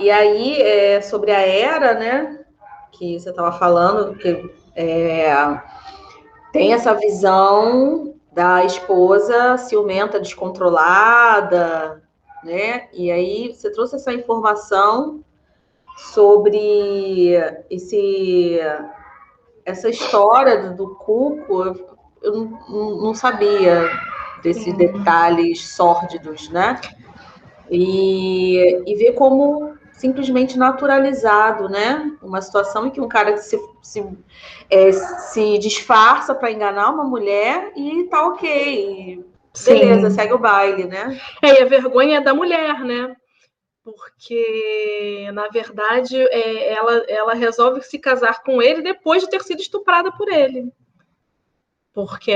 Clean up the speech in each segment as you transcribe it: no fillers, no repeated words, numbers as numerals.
E aí, sobre a Hera, né, que você estava falando, que tem essa visão da esposa ciumenta, descontrolada, né? E aí você trouxe essa informação sobre essa história do Cuco. Eu não sabia desses detalhes sórdidos, né? E ver como simplesmente naturalizado, né? Uma situação em que um cara se disfarça para enganar uma mulher e tá ok. Beleza, Sim. segue o baile, né? E a vergonha é da mulher, né? Porque, na verdade, ela resolve se casar com ele depois de ter sido estuprada por ele. Porque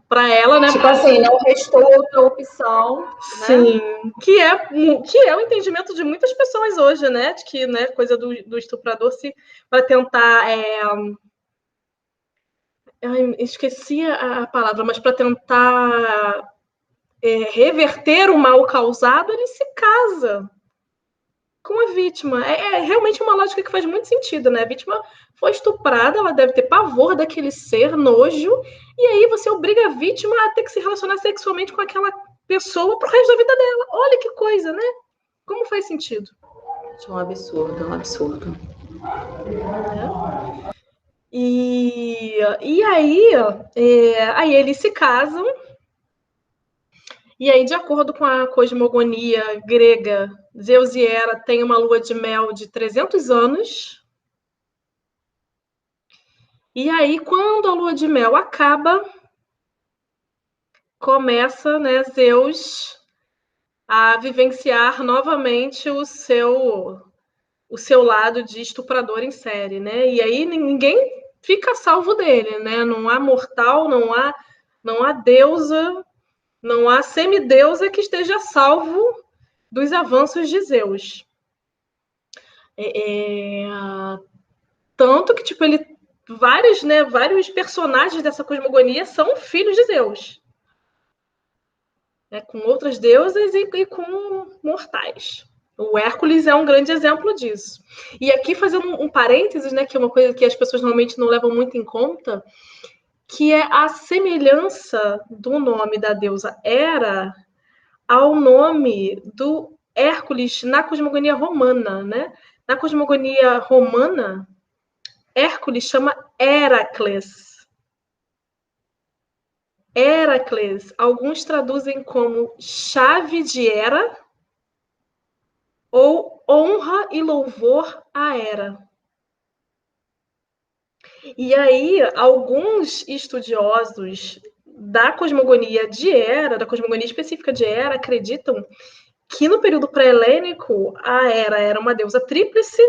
para ela, né? Tipo assim, não restou outra opção, Sim, né? que é o entendimento de muitas pessoas hoje, né? De que, né, coisa do estuprador para tentar. Eu esqueci a palavra, mas para tentar reverter o mal causado, ele se casa com a vítima. É realmente uma lógica que faz muito sentido, né? A vítima foi estuprada, ela deve ter pavor daquele ser, nojo, e aí você obriga a vítima a ter que se relacionar sexualmente com aquela pessoa pro resto da vida dela. Olha que coisa, né? Como faz sentido? Um absurdo, um absurdo. E aí eles se casam, e aí, de acordo com a cosmogonia grega, Zeus e Hera têm uma lua de mel de 300 anos. E aí, quando a lua de mel acaba, começa, né, Zeus a vivenciar novamente o seu lado de estuprador em série, né? E aí ninguém fica salvo dele, né? Não há mortal, não há deusa, não há semideusa que esteja salvo dos avanços de Zeus. Tanto que, tipo, vários personagens dessa cosmogonia são filhos de Zeus. Né, com outras deusas e com mortais. O Hércules é um grande exemplo disso. E aqui, fazendo um parênteses, né, que é uma coisa que as pessoas normalmente não levam muito em conta, que é a semelhança do nome da deusa Hera ao nome do Hércules na cosmogonia romana, né? Na cosmogonia romana, Hércules chama Heracles. Heracles, alguns traduzem como chave de Hera ou honra e louvor à Hera. E aí, alguns estudiosos da cosmogonia de Hera, da cosmogonia específica de Hera, acreditam que no período pré-helênico a Hera era uma deusa tríplice,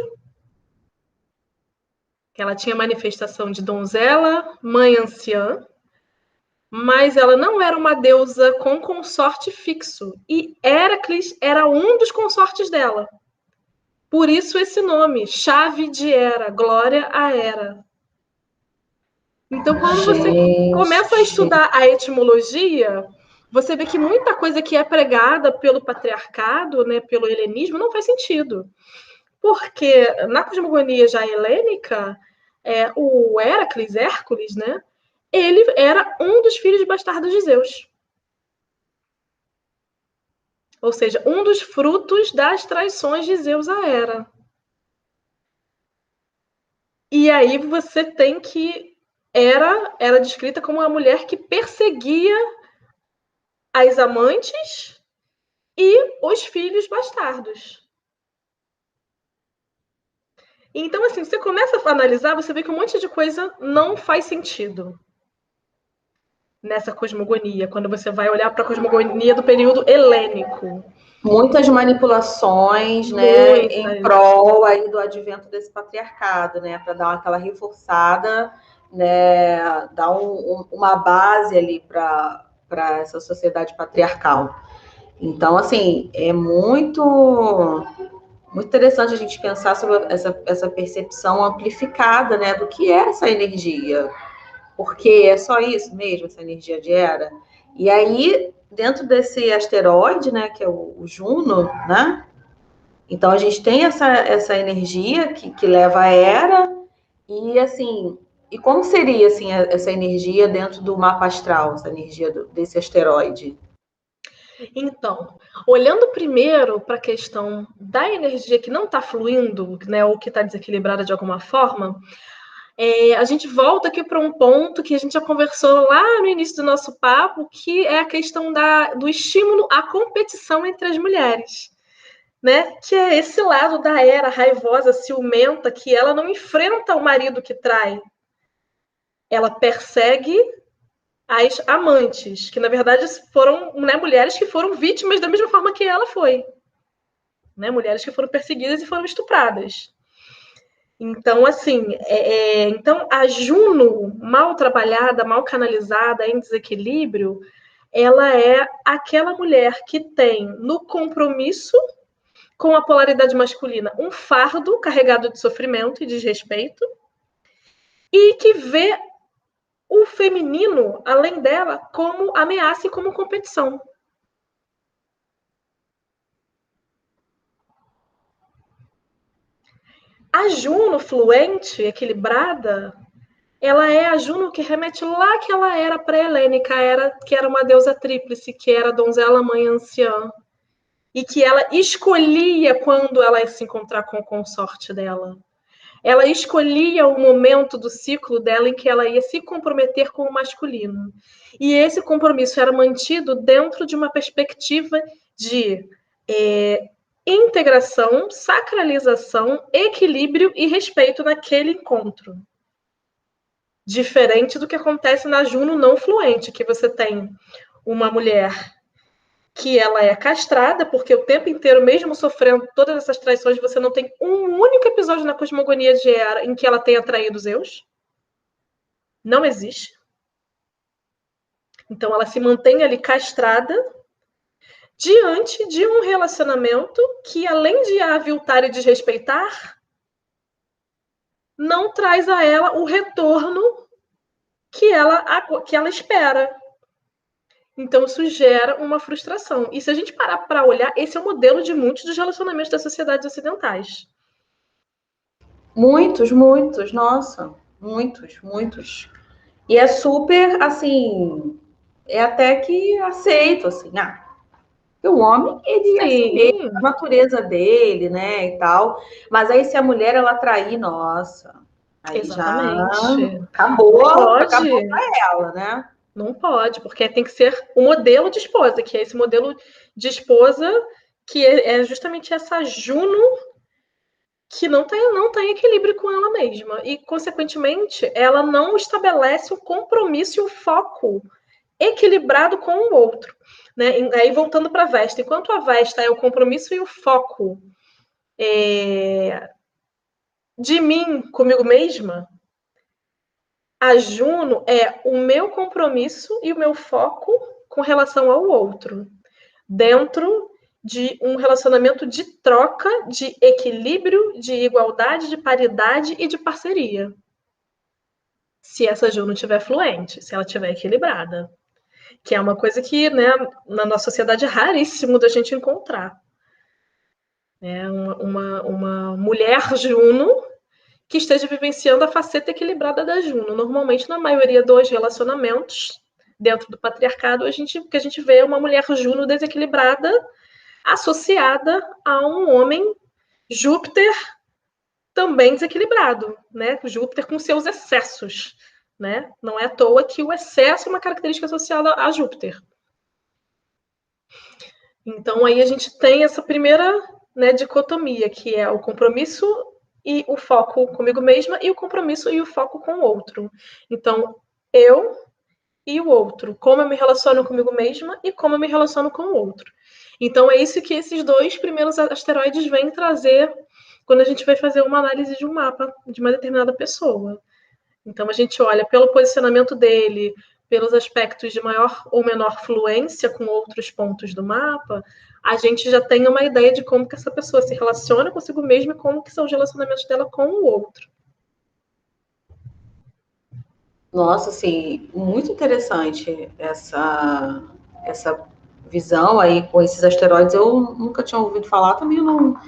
que ela tinha manifestação de donzela, mãe anciã, mas ela não era uma deusa com consorte fixo. E Heracles era um dos consortes dela. Por isso esse nome, chave de Hera, glória a Hera. Então, quando você começa a estudar a etimologia, você vê que muita coisa que é pregada pelo patriarcado, né, pelo helenismo, não faz sentido. Porque na cosmogonia já helênica, o Hércules, né, ele era um dos filhos bastardos de Zeus. Ou seja, um dos frutos das traições de Zeus a Hera. E aí você tem que era descrita como uma mulher que perseguia as amantes e os filhos bastardos. Então, assim, você começa a analisar, você vê que um monte de coisa não faz sentido nessa cosmogonia, quando você vai olhar para a cosmogonia do período helênico. Muitas manipulações, né, em prol aí do advento desse patriarcado, né, para dar aquela reforçada, né, dar uma base ali para essa sociedade patriarcal. Então, assim, é muito interessante a gente pensar sobre essa percepção amplificada, né, do que é essa energia. Porque é só isso mesmo, essa energia de Hera. E aí, dentro desse asteroide, né, que é o Juno, né, Então, a gente tem essa energia que leva a Hera, e assim, e como seria assim, essa energia dentro do mapa astral, essa energia desse asteroide? Então, olhando primeiro para a questão da energia que não está fluindo, né, ou que está desequilibrada de alguma forma, a gente volta aqui para um ponto que a gente já conversou lá no início do nosso papo, que é a questão do estímulo à competição entre as mulheres. Né? Que é esse lado da Hera raivosa, ciumenta, que ela não enfrenta o marido que trai. Ela persegue as amantes, que na verdade foram, né, mulheres que foram vítimas da mesma forma que ela foi. Né? Mulheres que foram perseguidas e foram estupradas. Então, assim, então a Juno, mal trabalhada, mal canalizada, em desequilíbrio, ela é aquela mulher que tem no compromisso com a polaridade masculina um fardo carregado de sofrimento e desrespeito, e que vê o feminino, além dela, como ameaça e como competição. A Juno fluente, equilibrada, ela é a Juno que remete lá que ela era pré-helênica, que era uma deusa tríplice, que era donzela, mãe, anciã, e que ela escolhia quando ela ia se encontrar com o consorte dela. Ela escolhia o momento do ciclo dela em que ela ia se comprometer com o masculino. E esse compromisso era mantido dentro de uma perspectiva de integração, sacralização, equilíbrio e respeito naquele encontro. Diferente do que acontece na Juno não fluente, que você tem uma mulher que ela é castrada, porque o tempo inteiro, mesmo sofrendo todas essas traições, você não tem um único episódio na cosmogonia de Hera em que ela tenha traído Zeus. Não existe. Então ela se mantém ali castrada diante de um relacionamento que, além de a aviltar e desrespeitar, não traz a ela o retorno que ela espera. Então, isso gera uma frustração. E se a gente parar para olhar, esse é o modelo de muitos dos relacionamentos das sociedades ocidentais. Muitos, muitos, nossa, muitos. E é super, assim, é até que aceito, assim, o homem, ele é assim mesmo, a natureza dele, né, e tal. Mas aí, se a mulher, ela trair, nossa, aí Exatamente. já acabou Pode. pra ela, né? Não pode, porque tem que ser o modelo de esposa, que é esse modelo de esposa que é justamente essa Juno que não tá em equilíbrio com ela mesma. E, consequentemente, ela não estabelece o compromisso e o foco equilibrado com o outro. Né? Aí, voltando para a Vesta, enquanto a Vesta é o compromisso e o foco de mim comigo mesma, a Juno é o meu compromisso e o meu foco com relação ao outro, dentro de um relacionamento de troca, de equilíbrio, de igualdade, de paridade e de parceria. Se essa Juno estiver fluente, se ela estiver equilibrada. Que é uma coisa que, né, na nossa sociedade é raríssimo da gente encontrar. Uma mulher Juno que esteja vivenciando a faceta equilibrada da Juno. Normalmente, na maioria dos relacionamentos dentro do patriarcado, o que a gente vê é uma mulher Juno desequilibrada associada a um homem Júpiter também desequilibrado, né? Júpiter com seus excessos, né? Não é à toa que o excesso é uma característica associada a Júpiter. Então, aí a gente tem essa primeira, né, dicotomia, que é o compromisso e o foco comigo mesma e o compromisso e o foco com o outro. Então, eu e o outro, como eu me relaciono comigo mesma e como eu me relaciono com o outro. Então, é isso que esses dois primeiros asteroides vêm trazer quando a gente vai fazer uma análise de um mapa de uma determinada pessoa. Então, a gente olha pelo posicionamento dele, pelos aspectos de maior ou menor fluência com outros pontos do mapa, a gente já tem uma ideia de como que essa pessoa se relaciona consigo mesma e como que são os relacionamentos dela com o outro. Nossa, assim, muito interessante essa visão aí com esses asteroides. Eu nunca tinha ouvido falar, também não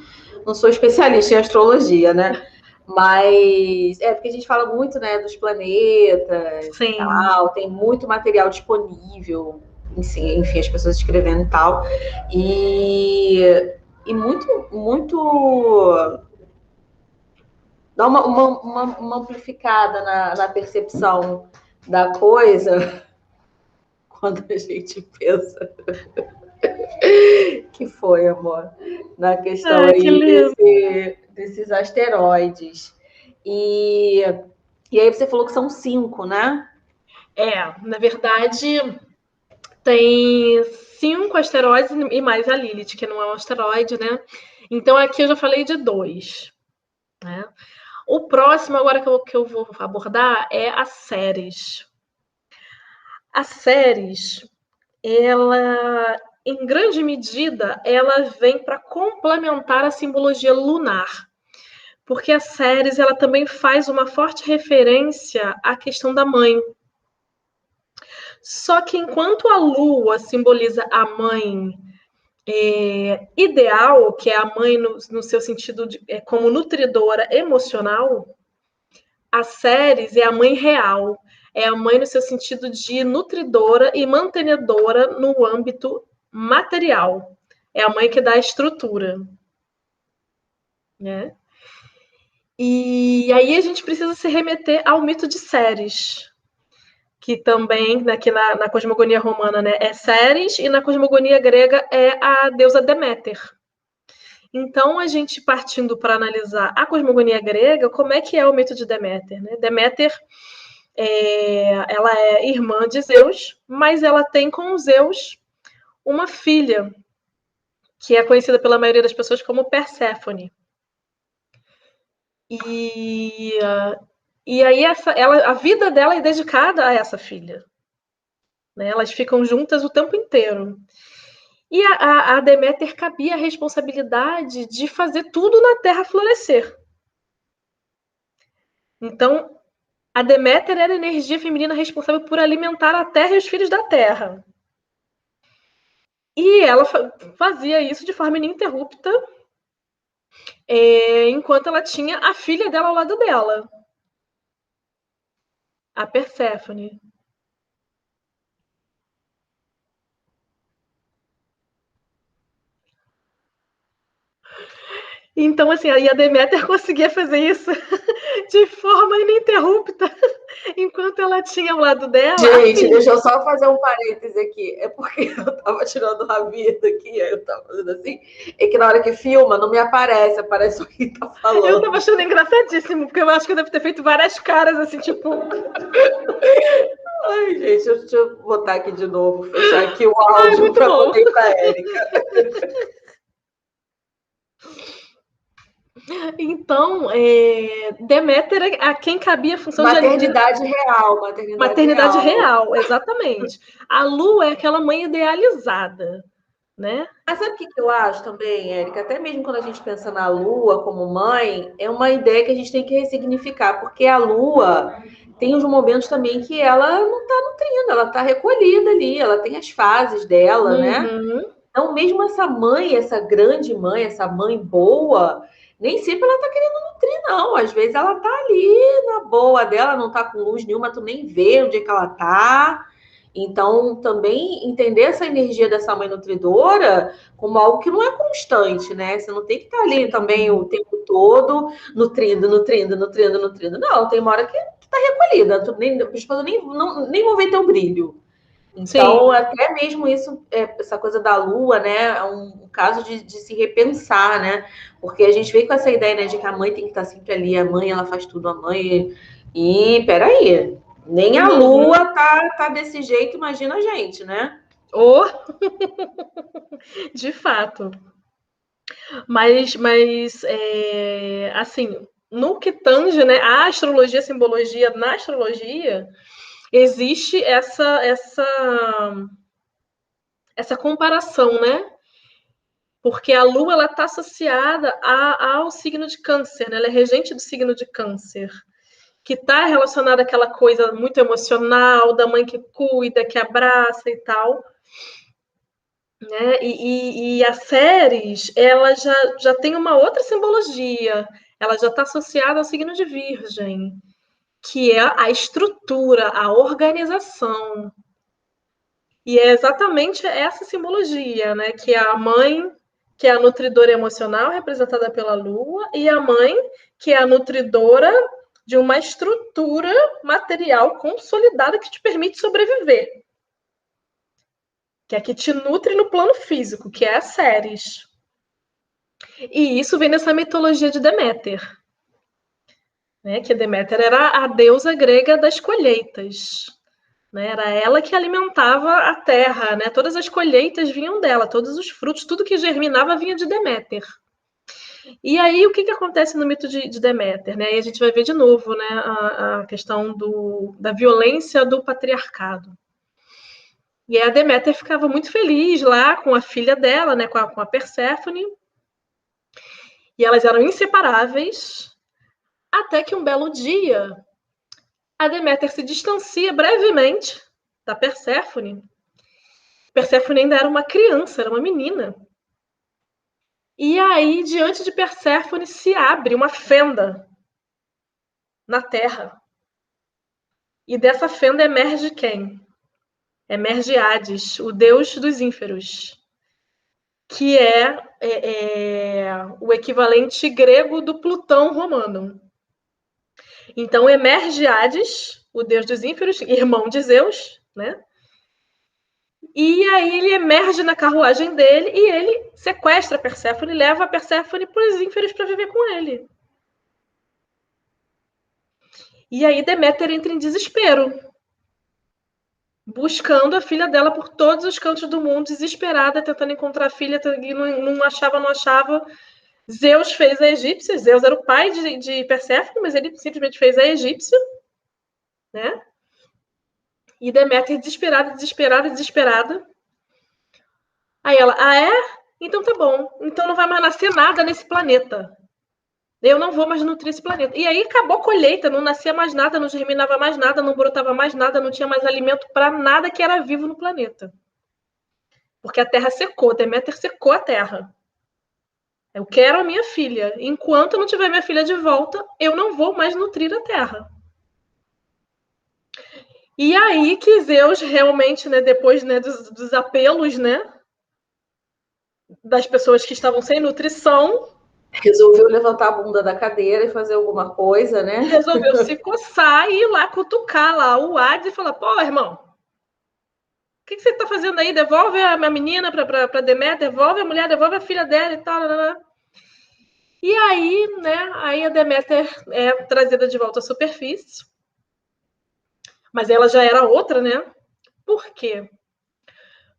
não sou especialista em astrologia, né? Mas porque a gente fala muito, né, dos planetas e tal, tem muito material disponível, enfim, as pessoas escrevendo e tal. E muito dá uma amplificada na percepção da coisa quando a gente pensa que foi, amor, na questão aí desses asteroides. E aí você falou que são 5, né? Na verdade, tem 5 asteroides e mais a Lilith, que não é um asteroide, né? Então aqui eu já falei de 2. Né? O próximo agora que eu vou abordar é a Ceres. A Ceres, ela, em grande medida, ela vem para complementar a simbologia lunar. Porque a Ceres, ela também faz uma forte referência à questão da mãe. Só que enquanto a Lua simboliza a mãe ideal, que é a mãe no seu sentido como nutridora emocional, a Ceres é a mãe real, é a mãe no seu sentido de nutridora e mantenedora no âmbito material. É a mãe que dá a estrutura. Né? E aí a gente precisa se remeter ao mito de Ceres, que também, aqui na cosmogonia romana, né, é Ceres, e na cosmogonia grega é a deusa Deméter. Então, a gente partindo para analisar a cosmogonia grega, como é que é o mito de Deméter? Né? Deméter, ela é irmã de Zeus, mas ela tem com Zeus uma filha, que é conhecida pela maioria das pessoas como Perséfone. E aí a vida dela é dedicada a essa filha. Né? Elas ficam juntas o tempo inteiro. E a Deméter cabia a responsabilidade de fazer tudo na terra florescer. Então, a Deméter era a energia feminina responsável por alimentar a terra e os filhos da terra. E ela fazia isso de forma ininterrupta, enquanto ela tinha a filha dela ao lado dela, a Perséfone. Então, assim, aí a Deméter conseguia fazer isso de forma ininterrupta, enquanto ela tinha ao lado dela. Gente, deixa eu só fazer um parêntese aqui. É porque eu tava tirando a vida aqui, aí eu tava fazendo assim. É que na hora que filma, não me aparece, aparece o que tá falando. Eu tava achando engraçadíssimo, porque eu acho que eu devo ter feito várias caras, assim, tipo. Ai, gente, deixa eu botar aqui de novo, fechar aqui o áudio para poder ir pra Érica. Então, Deméter a quem cabia a função maternidade de... real. Maternidade real, exatamente. A Lua é aquela mãe idealizada, né? Mas sabe o que eu acho também, Érica? Até mesmo quando a gente pensa na Lua como mãe, é uma ideia que a gente tem que ressignificar, porque a Lua tem os momentos também que ela não está nutrindo, ela está recolhida ali, ela tem as fases dela, né? Então, mesmo essa mãe, essa grande mãe, essa mãe boa, nem sempre ela tá querendo nutrir, não. Às vezes ela tá ali na boa dela, não tá com luz nenhuma, tu nem vê onde é que ela tá. Então, também entender essa energia dessa mãe nutridora como algo que não é constante, né? Você não tem que estar ali também o tempo todo nutrindo. Não, tem uma hora que tu tá recolhida, as pessoas nem vão ver teu brilho. Então, até mesmo isso, essa coisa da Lua, né, é um caso de se repensar, né? Porque a gente vem com essa ideia, né, de que a mãe tem que estar sempre ali, a mãe, ela faz tudo, a mãe... E, peraí, nem a Lua tá desse jeito, imagina a gente, né? De fato. Mas assim, no que tange, né, a astrologia, a simbologia, na astrologia, existe essa comparação, né? Porque a Lua ela está associada ao signo de Câncer, né? Ela é regente do signo de Câncer, que está relacionada àquela coisa muito emocional da mãe que cuida, que abraça e tal. né? E a Ceres, ela já tem uma outra simbologia, ela já está associada ao signo de Virgem, que é a estrutura, a organização. E é exatamente essa simbologia, né? Que é a mãe, que é a nutridora emocional, representada pela Lua, e a mãe, que é a nutridora de uma estrutura material consolidada que te permite sobreviver. Que é que te nutre no plano físico, que é a Ceres. E isso vem dessa mitologia de Deméter, né? Que Deméter era a deusa grega das colheitas. Né? Era ela que alimentava a terra, né? Todas as colheitas vinham dela, todos os frutos, tudo que germinava vinha de Deméter. E aí, o que acontece no mito de Deméter? Né? E a gente vai ver de novo, né, a questão da violência do patriarcado. E aí a Deméter ficava muito feliz lá com a filha dela, né, com a Perséfone, e elas eram inseparáveis, até que um belo dia a Deméter se distancia brevemente da Perséfone. Perséfone ainda era uma criança, era uma menina. E aí, diante de Perséfone, se abre uma fenda na terra. E dessa fenda emerge quem? Emerge Hades, o deus dos ínferos, que é o equivalente grego do Plutão romano. Então, emerge Hades, o deus dos ínferos, irmão de Zeus, né? E aí ele emerge na carruagem dele e ele sequestra Perséfone e leva a Perséfone para os ínferos para viver com ele. E aí Deméter entra em desespero, buscando a filha dela por todos os cantos do mundo, desesperada, tentando encontrar a filha, e não achava. Zeus fez a egípcia, Zeus era o pai de Perséfone, mas ele simplesmente fez a egípcia, né? E Deméter desesperada. Aí ela, então tá bom, então não vai mais nascer nada nesse planeta. Eu não vou mais nutrir esse planeta. E aí acabou a colheita, não nascia mais nada, não germinava mais nada, não brotava mais nada, não tinha mais alimento para nada que era vivo no planeta. Porque a terra secou, Deméter secou a terra. Eu quero a minha filha. Enquanto eu não tiver minha filha de volta, eu não vou mais nutrir a terra. E aí que Zeus realmente, né, depois, né, dos apelos, né, das pessoas que estavam sem nutrição, resolveu levantar a bunda da cadeira e fazer alguma coisa, né? Resolveu se coçar e ir lá cutucar lá o Hades e falar, pô, irmão, o que você está fazendo aí? Devolve a minha menina para Deméter, devolve a mulher, devolve a filha dela e tal. E aí, né, aí a Deméter é trazida de volta à superfície. Mas ela já era outra, né? Por quê?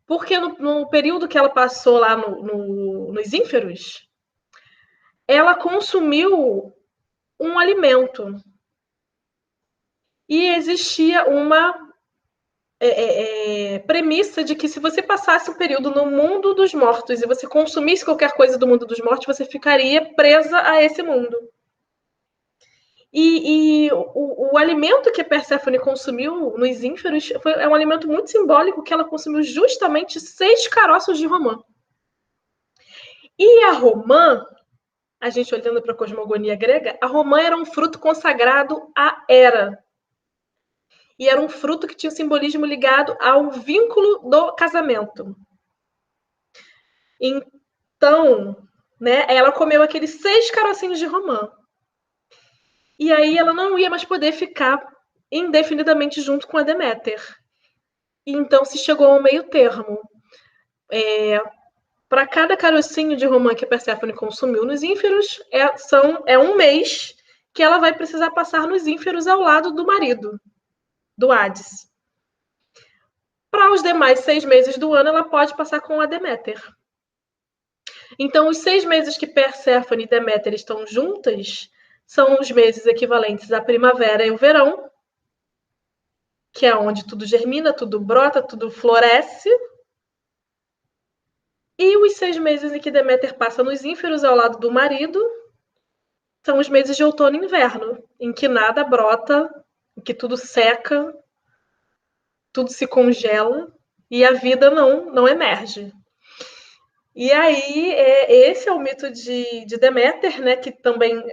Porque no período que ela passou lá nos ínferos, ela consumiu um alimento. E existia uma premissa de que se você passasse um período no mundo dos mortos e você consumisse qualquer coisa do mundo dos mortos, você ficaria presa a esse mundo. E o alimento que a Perséfone consumiu nos ínferos é um alimento muito simbólico, que ela consumiu justamente 6 caroços de romã. E a romã, a gente olhando para a cosmogonia grega, a romã era um fruto consagrado à Hera. E era um fruto que tinha um simbolismo ligado ao vínculo do casamento. Então, né, ela comeu aqueles 6 carocinhos de romã. E aí ela não ia mais poder ficar indefinidamente junto com a Deméter. E então se chegou ao meio termo. Para cada carocinho de romã que a Perséfone consumiu nos ínferos, é um mês que ela vai precisar passar nos ínferos ao lado do marido, do Hades. Para os demais 6 meses do ano, ela pode passar com a Deméter. Então, os 6 meses que Perséfone e Deméter estão juntas são os meses equivalentes à primavera e o verão, que é onde tudo germina, tudo brota, tudo floresce. E os 6 meses em que Deméter passa nos ínferos ao lado do marido são os meses de outono e inverno, em que nada brota, em que tudo seca, tudo se congela e a vida não emerge. E aí, esse é o mito de Deméter, né, que também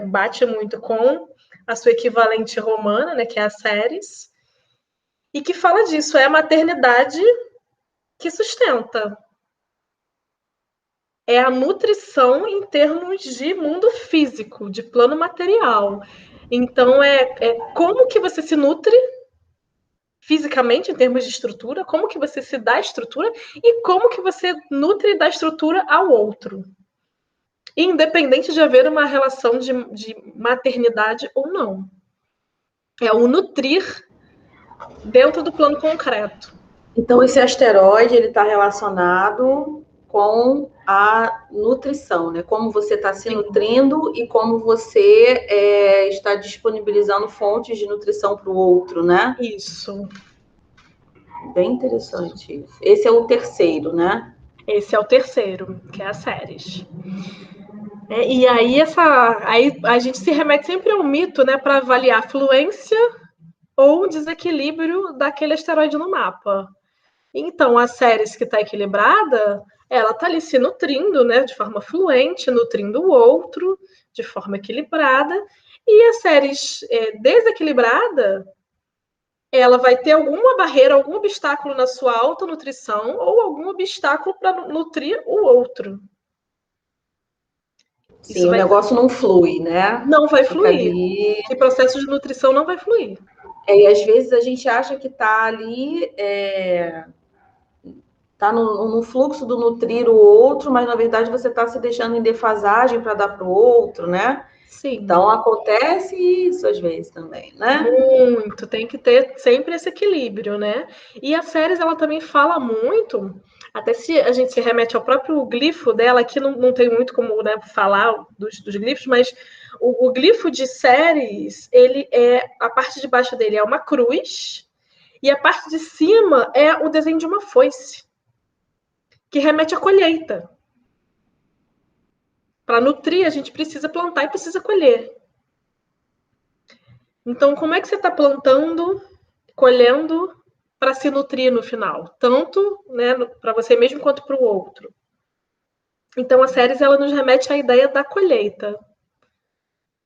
bate muito com a sua equivalente romana, né, que é a Ceres, e que fala disso, é a maternidade que sustenta. É a nutrição em termos de mundo físico, de plano material. Então, como que você se nutre fisicamente, em termos de estrutura, como que você se dá estrutura e como que você nutre e dá estrutura ao outro. Independente de haver uma relação de maternidade ou não. É o nutrir dentro do plano concreto. Então, esse asteroide ele está relacionado com a nutrição, né? Como você está se nutrindo e como você está disponibilizando fontes de nutrição para o outro, né? Isso. Bem interessante isso. Esse é o terceiro, né? Esse é o terceiro, que é a Ceres. E aí, aí a gente se remete sempre ao mito, né, para avaliar a fluência ou desequilíbrio daquele asteroide no mapa. Então, a Ceres que está equilibrada, ela está ali se nutrindo, né, de forma fluente, nutrindo o outro de forma equilibrada, e a Ceres desequilibrada, ela vai ter alguma barreira, algum obstáculo na sua autonutrição ou algum obstáculo para nutrir o outro. Sim, o negócio não flui, né? Não vai fluir. Esse processo de nutrição não vai fluir. E às vezes a gente acha que está ali, está no fluxo do nutrir o outro, mas na verdade você está se deixando em defasagem para dar para o outro, né? Sim. Então acontece isso às vezes também, né? Muito, tem que ter sempre esse equilíbrio, né? E a Ceres, ela também fala muito, até se a gente se remete ao próprio glifo dela, aqui não tem muito como, né, falar dos glifos, mas o glifo de Ceres, a parte de baixo dele é uma cruz, e a parte de cima é o desenho de uma foice, que remete à colheita. Para nutrir, a gente precisa plantar e precisa colher. Então, como é que você está plantando, colhendo para se nutrir no final? Tanto, né, para você mesmo quanto para o outro. Então, a Ceres, ela nos remete à ideia da colheita.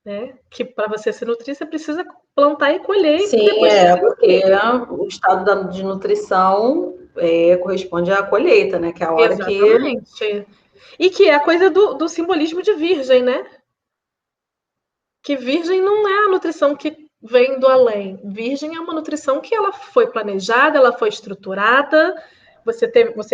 Né? Que para você se nutrir, você precisa plantar e colher. Sim, e depois porque o estado de nutrição corresponde à colheita, né? Que é a hora Exatamente. E que é a coisa do simbolismo de virgem, né? Que virgem não é a nutrição que vem do além. Virgem é uma nutrição que ela foi planejada, ela foi estruturada, você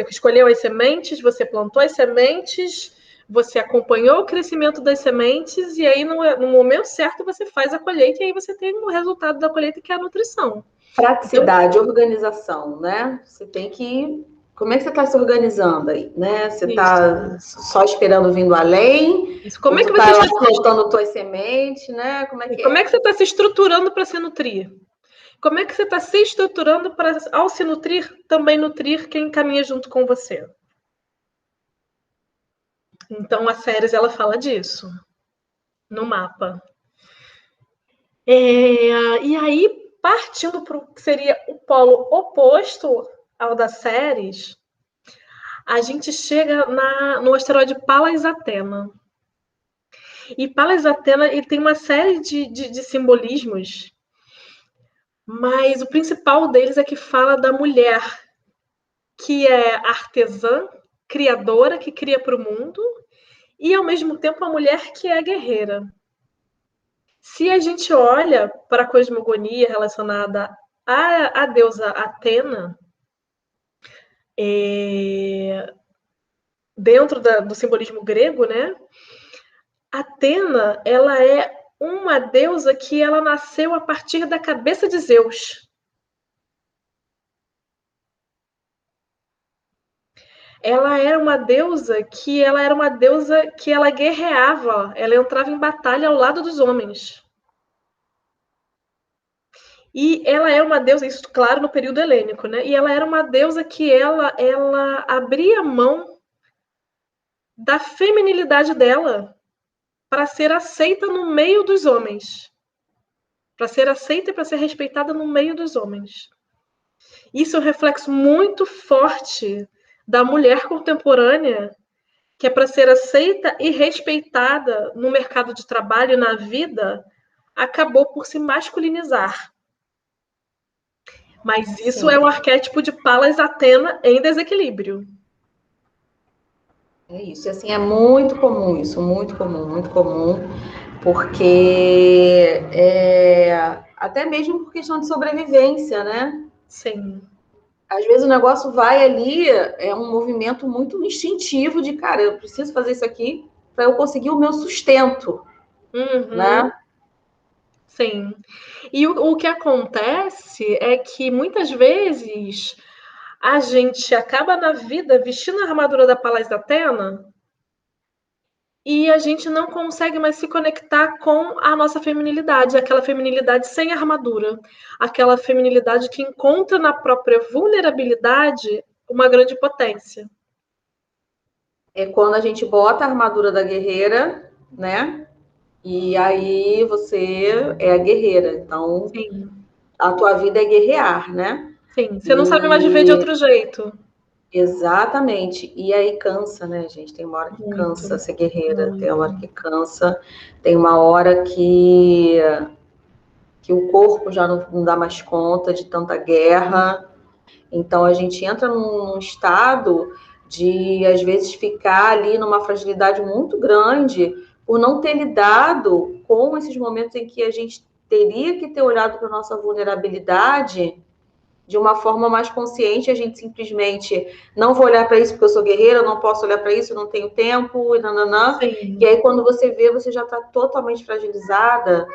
escolheu as sementes, você plantou as sementes, você acompanhou o crescimento das sementes, e aí, no momento certo, você faz a colheita, e aí você tem o resultado da colheita, que é a nutrição. Praticidade, então, organização, né? Você tem que... Como é que você está se organizando aí, né? Você está só esperando vindo além? Isso. Como é que você está plantando tuas sementes, né? Como é que você está se estruturando para se nutrir? Como é que você está se estruturando para, ao se nutrir, também nutrir quem caminha junto com você? Então, a Ceres, ela fala disso no mapa. E aí, partindo para o que seria o polo oposto ao da Ceres, a gente chega no asteroide Pallas Athena. E Pallas Athena, ele tem uma série de simbolismos, mas o principal deles é que fala da mulher, que é artesã, criadora, que cria para o mundo, e ao mesmo tempo a mulher que é guerreira. Se a gente olha para a cosmogonia relacionada à deusa Atena, dentro do simbolismo grego, né? Atena, ela é uma deusa que ela nasceu a partir da cabeça de Zeus. Ela era uma deusa que ela guerreava, ela entrava em batalha ao lado dos homens. E ela é uma deusa, isso claro, no período helênico, né? E ela era uma deusa que ela abria mão da feminilidade dela para ser aceita no meio dos homens. Para ser aceita e para ser respeitada no meio dos homens. Isso é um reflexo muito forte da mulher contemporânea que é para ser aceita e respeitada no mercado de trabalho e na vida, acabou por se masculinizar. Mas isso Sim. é o arquétipo de Palas Atena em desequilíbrio. É isso. E assim, é muito comum isso, muito comum, porque até mesmo por questão de sobrevivência, né? Sim. Às vezes o negócio vai ali, é um movimento muito instintivo de, cara, eu preciso fazer isso aqui para eu conseguir o meu sustento, né? Sim. E o que acontece é que muitas vezes a gente acaba na vida vestindo a armadura da Palas Atena e a gente não consegue mais se conectar com a nossa feminilidade, aquela feminilidade sem armadura, aquela feminilidade que encontra na própria vulnerabilidade uma grande potência. É quando a gente bota a armadura da guerreira, né? E aí você é a guerreira. Então, Sim, a tua vida é guerrear, né? sim. Você não sabe mais viver de E outro jeito. exatamente. E aí cansa, né, gente? Tem uma hora que cansa Muito, ser guerreira, tem uma hora muito. que cansa, tem uma hora que o corpo já não dá mais conta de tanta guerra. Então a gente entra num estado de, às vezes, ficar ali numa fragilidade muito grande por não ter lidado com esses momentos em que a gente teria que ter olhado para a nossa vulnerabilidade de uma forma mais consciente. A gente simplesmente não vou olhar para isso porque eu sou guerreira, eu não posso olhar para isso, eu não tenho tempo, e nananã. Sim, E aí, quando você vê, você já está totalmente fragilizada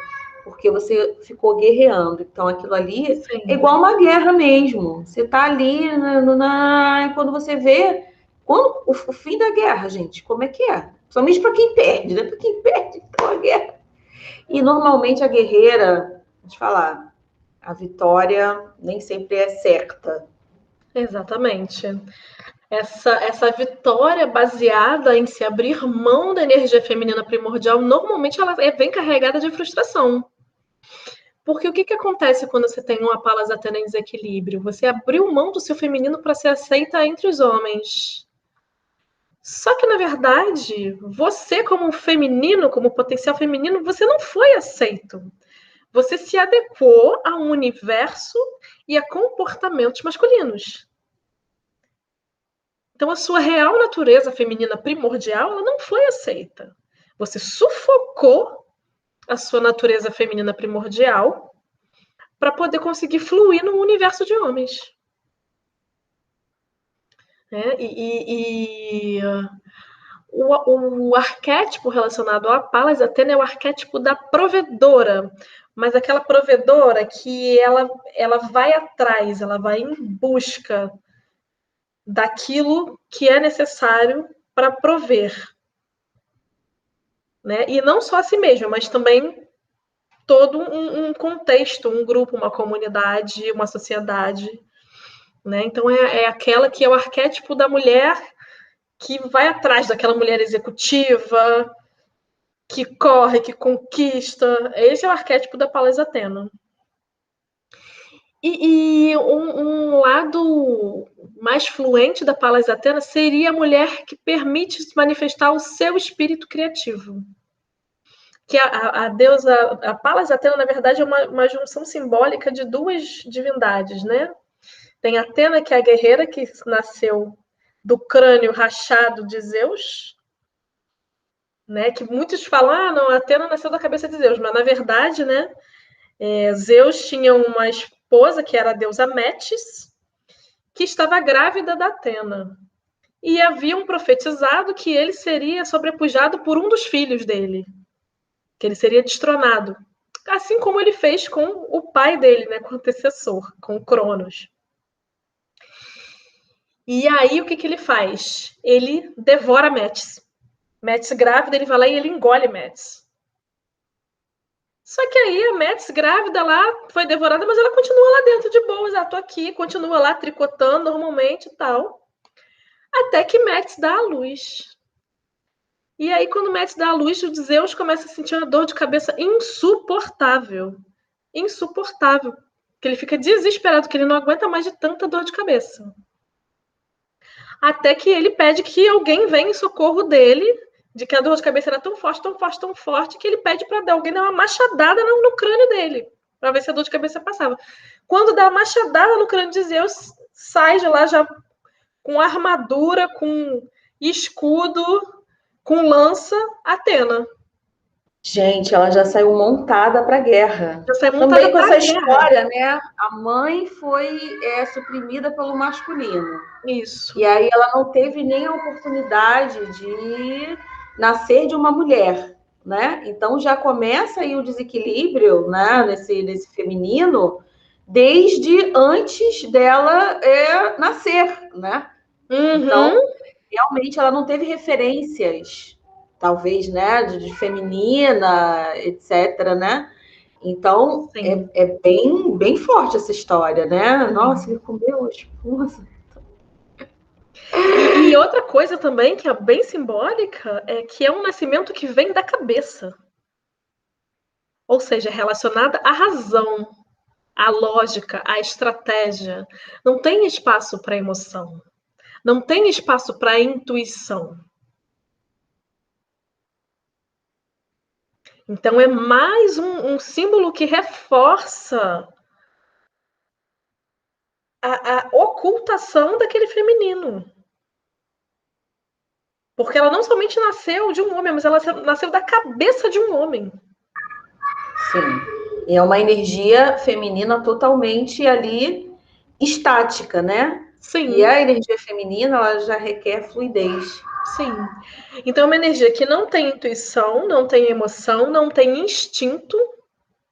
porque você ficou guerreando. Então, aquilo ali é sim. igual uma guerra mesmo. Você está ali, e quando você vê, quando o fim da guerra, gente, como é que é? Somente para quem perde, né? Para quem perde, então a guerra. E normalmente a guerreira, deixa eu falar, a vitória nem sempre é certa. Exatamente. Essa vitória baseada em se abrir mão da energia feminina primordial, normalmente ela vem carregada de frustração. Porque o que acontece quando você tem uma Palas Atena em desequilíbrio? Você abriu mão do seu feminino para ser aceita entre os homens. Só que, na verdade, você, como feminino, como potencial feminino, você não foi aceito. Você se adequou a um universo e a comportamentos masculinos. Então, a sua real natureza feminina primordial, ela não foi aceita. Você sufocou a sua natureza feminina primordial para poder conseguir fluir no universo de homens. Né? O arquétipo relacionado a Palas Atena é o arquétipo da provedora, mas aquela provedora que ela vai atrás, ela vai em busca daquilo que é necessário para prover. Né? E não só a si mesma, mas também todo um contexto, um grupo, uma comunidade, uma sociedade. Né? Então, é aquela que é o arquétipo da mulher que vai atrás daquela mulher executiva, que corre, que conquista. Esse é o arquétipo da Palas Atena. E um lado mais fluente da Palas Atena seria a mulher que permite se manifestar o seu espírito criativo. Que a deusa, a Palas Atena, na verdade, é uma junção simbólica de duas divindades, né? Tem Atena, que é a guerreira que nasceu do crânio rachado de Zeus, né? Que muitos falam, não, Atena nasceu da cabeça de Zeus, mas na verdade, né? Zeus tinha uma esposa que era a deusa Metis, que estava grávida da Atena. E haviam profetizado que ele seria sobrepujado por um dos filhos dele, que ele seria destronado. Assim como ele fez com o pai dele, né, com o antecessor, com o Cronos. E aí, o que ele faz? Ele devora Metis. Metis grávida, ele vai lá e ele engole Metis. Só que aí a Metis grávida lá foi devorada, mas ela continua lá dentro de boas. Tô aqui, continua lá tricotando normalmente e tal. Até que Metis dá a luz. E aí, quando Metis dá a luz, o Zeus começa a sentir uma dor de cabeça insuportável. Insuportável. Que ele fica desesperado, que ele não aguenta mais de tanta dor de cabeça. Até que ele pede que alguém venha em socorro dele, de que a dor de cabeça era tão forte, tão forte, tão forte, que ele pede para alguém dar uma machadada no crânio dele, para ver se a dor de cabeça passava. Quando dá uma machadada no crânio de Zeus, sai de lá já com armadura, com escudo, com lança, Atena. Gente, ela já saiu montada para a guerra. Já sai montada Também com pra essa guerra. história, né? A mãe foi suprimida pelo masculino. Isso. E aí ela não teve nem a oportunidade de nascer de uma mulher, né? Então já começa aí o desequilíbrio, né? Nesse feminino, desde antes dela nascer, né? Uhum. Então, realmente ela não teve referências, talvez, né, de feminina, etc, né? Então, é bem, bem forte essa história, né? Nossa, ele comeu a esposa. E outra coisa também que é bem simbólica é que é um nascimento que vem da cabeça. Ou seja, relacionada à razão, à lógica, à estratégia. Não tem espaço para emoção. Não tem espaço para intuição. Então é mais um símbolo que reforça a ocultação daquele feminino. Porque ela não somente nasceu de um homem, mas ela nasceu da cabeça de um homem. Sim. E é uma energia feminina totalmente ali estática, né? Sim. E a energia feminina, ela já requer fluidez. Sim. Então é uma energia que não tem intuição, não tem emoção, não tem instinto,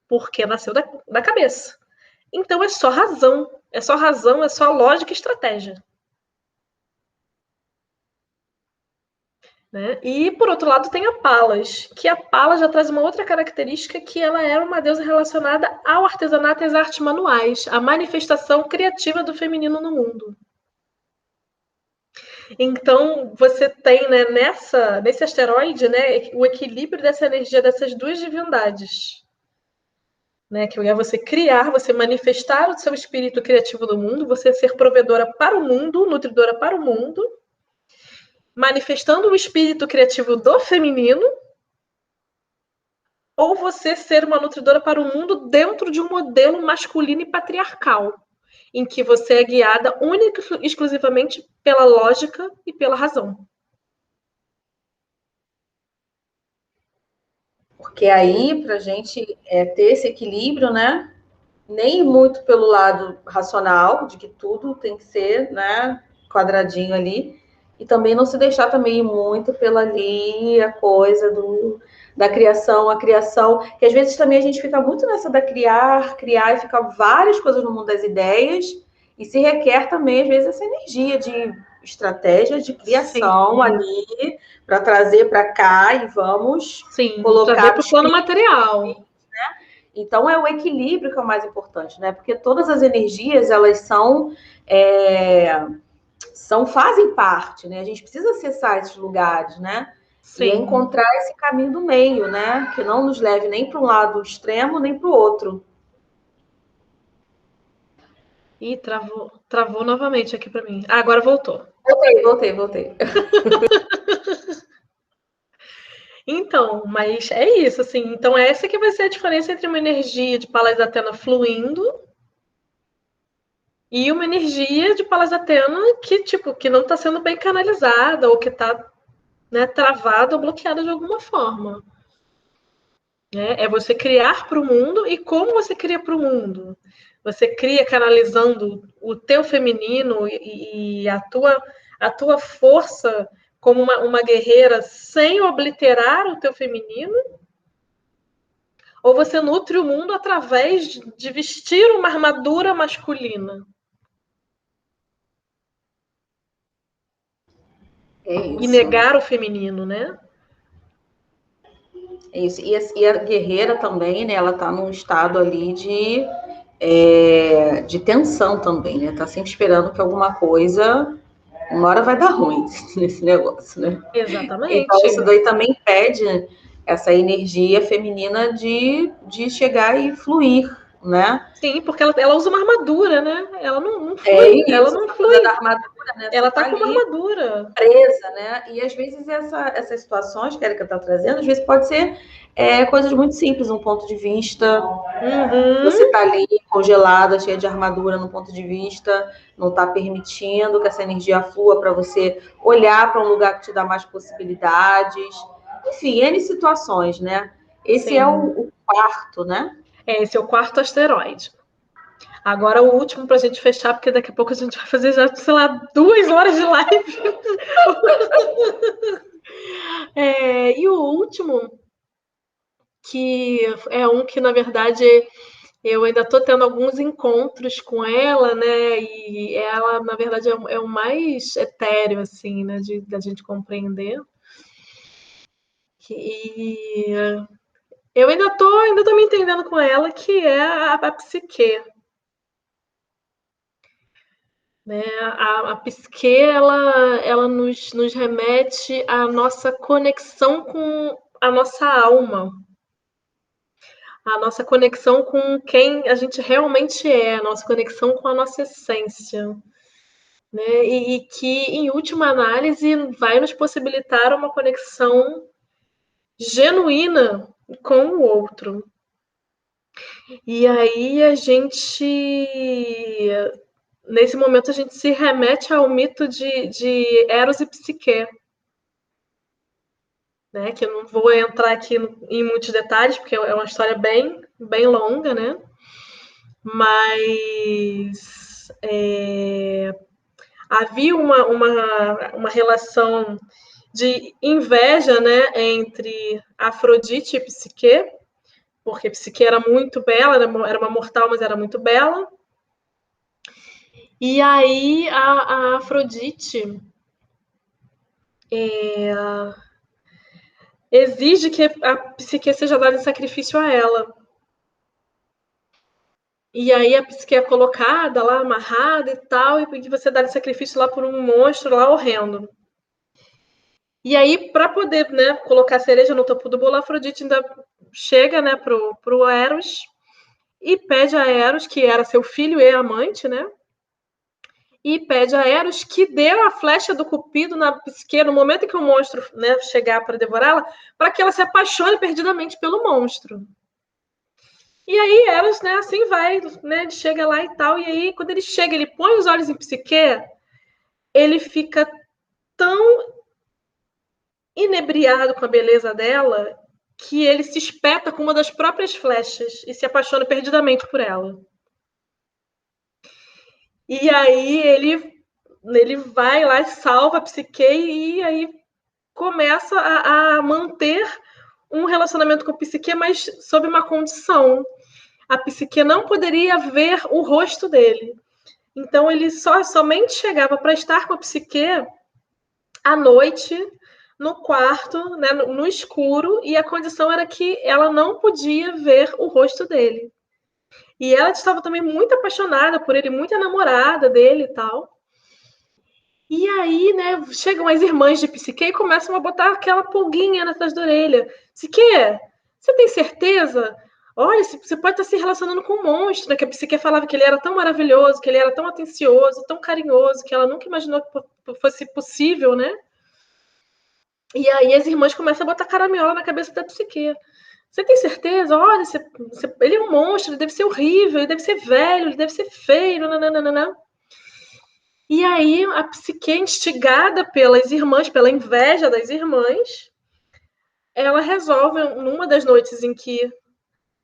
porque nasceu da cabeça. Então é só razão, é só lógica e estratégia. Né? E, por outro lado, tem a Palas, que a Palas já traz uma outra característica, que ela era uma deusa relacionada ao artesanato e às artes manuais, a manifestação criativa do feminino no mundo. Então, você tem, né, nesse asteroide, né, o equilíbrio dessa energia dessas duas divindades. Né, que é você criar, você manifestar o seu espírito criativo no mundo, você ser provedora para o mundo, nutridora para o mundo, manifestando o espírito criativo do feminino, ou você ser uma nutridora para o mundo dentro de um modelo masculino e patriarcal, em que você é guiada única e exclusivamente pela lógica e pela razão. Porque aí, para a gente ter esse equilíbrio, né? Nem muito pelo lado racional, de que tudo tem que ser, né, quadradinho ali, e também não se deixar também muito pela ali a coisa da criação, a criação, que às vezes também a gente fica muito nessa da criar, e fica várias coisas no mundo das ideias, e se requer também, às vezes, essa energia de estratégia de criação. Sim. Ali, para trazer para cá e vamos colocar trazer para o plano material. Né? Então, é o equilíbrio que é o mais importante, né? Porque todas as energias, elas fazem parte, né? A gente precisa acessar esses lugares, né? Sim. E encontrar esse caminho do meio, né? Que não nos leve nem para um lado extremo, nem para o outro. Ih, travou novamente aqui para mim. Ah, agora voltou. Voltei. Então, mas é isso, assim. Então, essa que vai ser a diferença entre uma energia de Palas Atena fluindo e uma energia de Palas Atena que não está sendo bem canalizada ou que está, né, travada ou bloqueada de alguma forma. É você criar para o mundo. E como você cria para o mundo? Você cria canalizando o teu feminino e a tua força como uma guerreira sem obliterar o teu feminino? Ou você nutre o mundo através de vestir uma armadura masculina? E negar o feminino, né? Isso. E a guerreira também, né? Ela tá num estado ali de tensão também, né? Tá sempre esperando que alguma coisa, uma hora vai dar ruim nesse negócio, né? Exatamente. Então, isso daí também pede essa energia feminina de chegar e fluir, né? Sim, porque ela usa uma armadura, né? Ela não flui. Ela não flui. Da armadura, né? Ela tá com uma armadura. Presa, né? E às vezes essas situações que a Erika tá trazendo, às vezes pode ser coisas muito simples, um ponto de vista. Você tá ali congelada, cheia de armadura no ponto de vista, não tá permitindo que essa energia flua para você olhar para um lugar que te dá mais possibilidades. Enfim, N situações, né? Esse Sim. É o quarto, né? Esse é o quarto asteroide. Agora o último para a gente fechar, porque daqui a pouco a gente vai fazer já, sei lá, 2 horas de live. E o último, que é um que, na verdade, eu ainda estou tendo alguns encontros com ela, né? E ela, na verdade, é o mais etéreo, assim, né? Da gente compreender. E eu ainda tô me entendendo com ela, que é a psique. Né? A psique, ela nos remete à nossa conexão com a nossa alma, a nossa conexão com quem a gente realmente é, a nossa conexão com a nossa essência. Né? E que, em última análise, vai nos possibilitar uma conexão genuína com o outro. E aí nesse momento, a gente se remete ao mito de Eros e Psique, né? Que eu não vou entrar aqui em muitos detalhes, porque é uma história bem, bem longa, né? Mas havia uma relação de inveja, né, entre Afrodite e Psique, porque Psique era muito bela, era uma mortal, mas era muito bela. E aí a Afrodite exige que a Psique seja dada em sacrifício a ela. E aí a Psique é colocada lá, amarrada e tal, e que você dá em sacrifício lá por um monstro lá horrendo. E aí, para poder, né, colocar a cereja no topo do bolo, a Afrodite ainda chega, né, pro Eros e pede a Eros, que era seu filho e amante, né, e pede a Eros que dê a flecha do Cupido na Psique no momento em que o monstro, né, chegar para devorá-la, para que ela se apaixone perdidamente pelo monstro. E aí Eros, né, assim vai, né, ele chega lá e tal, e aí quando ele chega, ele põe os olhos em Psique, ele fica tão inebriado com a beleza dela que ele se espeta com uma das próprias flechas e se apaixona perdidamente por ela. E aí ele vai lá e salva a Psique e aí começa a manter um relacionamento com a Psique, mas sob uma condição. A Psique não poderia ver o rosto dele. Então ele somente chegava para estar com a Psique à noite, no quarto, né, no escuro, e a condição era que ela não podia ver o rosto dele. E ela estava também muito apaixonada por ele, muito enamorada dele e tal. E aí, né, chegam as irmãs de Psique e começam a botar aquela pulguinha atrás da orelha. Psique, você tem certeza? Olha, você pode estar se relacionando com um monstro, né? Que a Psique falava que ele era tão maravilhoso, que ele era tão atencioso, tão carinhoso, que ela nunca imaginou que fosse possível, né? E aí as irmãs começam a botar caraminhola na cabeça da Psique. Você tem certeza? Olha, ele é um monstro, ele deve ser horrível, ele deve ser velho, ele deve ser feio, nananana. E aí a Psique, instigada pelas irmãs, pela inveja das irmãs, ela resolve, numa das noites em que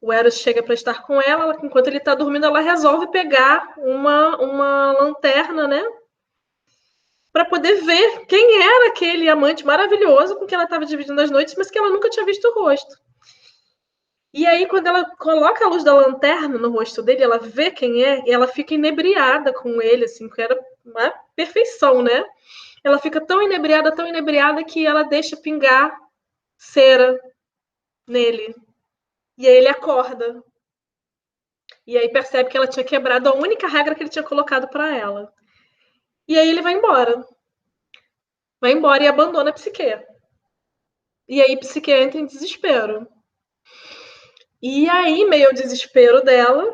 o Eros chega para estar com ela, enquanto ele está dormindo, ela resolve pegar uma lanterna, né? Para poder ver quem era aquele amante maravilhoso com que ela estava dividindo as noites, mas que ela nunca tinha visto o rosto. E aí, quando ela coloca a luz da lanterna no rosto dele, ela vê quem é, e ela fica inebriada com ele, assim, que era uma perfeição, né? Ela fica tão inebriada, que ela deixa pingar cera nele. E aí ele acorda. E aí percebe que ela tinha quebrado a única regra que ele tinha colocado para ela. E aí ele vai embora. Vai embora e abandona a Psique. E aí Psique entra em desespero. E aí, meio ao desespero dela,